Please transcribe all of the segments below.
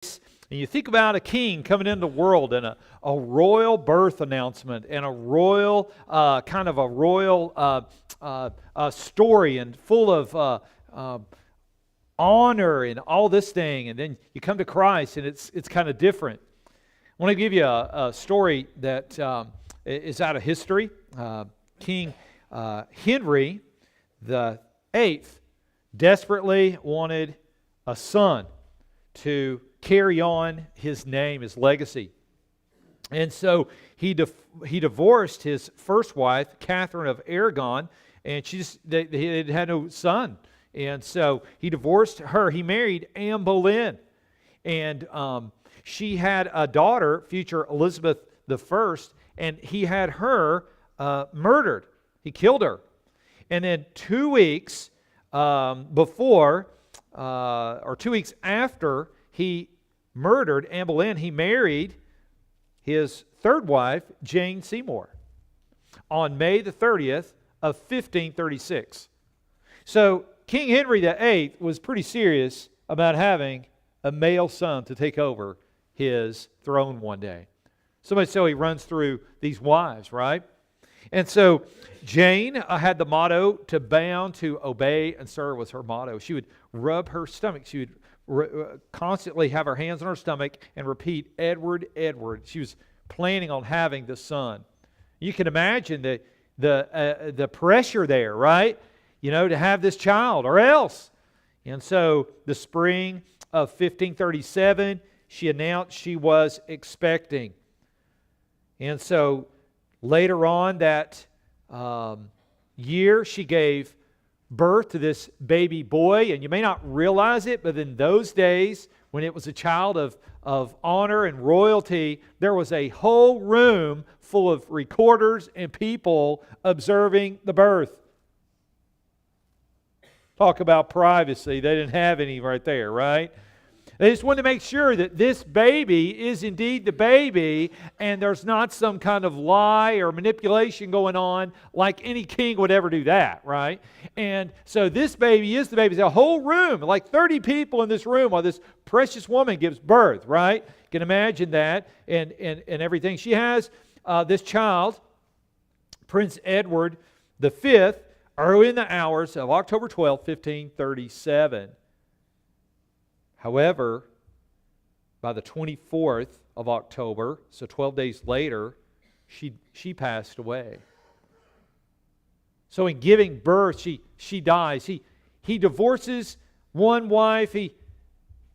And you think about a king coming into the world and a royal birth announcement and a royal, story and full of honor and all this thing. And then you come to Christ and it's kind of different. I want to give you a story that is out of history. King Henry the Eighth desperately wanted a son to carry on his name, his legacy. And so he divorced his first wife, Catherine of Aragon, and they had no son. And so he divorced her. He married Anne Boleyn. And she had a daughter, future Elizabeth I, and he had her murdered. He killed her. And then 2 weeks before, or 2 weeks after he murdered Anne Boleyn, he married his third wife, Jane Seymour, on May the 30th of 1536. So King Henry VIII was pretty serious about having a male son to take over his throne one day. So much so he runs through these wives, right? And so Jane had the motto, to bound, to obey, and serve was her motto. She would rub her stomach. She would constantly have her hands on her stomach and repeat, Edward, Edward. She was planning on having the son. You can imagine the pressure there, right? You know, to have this child or else. And so the spring of 1537, she announced she was expecting. And so later on that year, she gave birth to this baby boy. And you may not realize it, but in those days, when it was a child of honor and royalty, there was a whole room full of recorders and people observing the birth. Talk about privacy. They didn't have any right there, right? They just wanted to make sure that this baby is indeed the baby and there's not some kind of lie or manipulation going on like any king would ever do that, right? And so this baby is the baby. There's a whole room, like 30 people in this room while this precious woman gives birth, right? You can imagine that and everything. She has this child, Prince Edward V, early in the hours of October 12, 1537. However, by the 24th of October, so 12 days later, she passed away. So in giving birth, she dies. He divorces one wife, he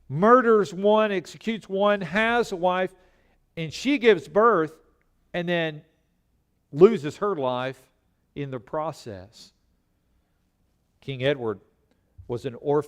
murders one, executes one, has a wife, and she gives birth and then loses her life in the process. King Edward was an orphan.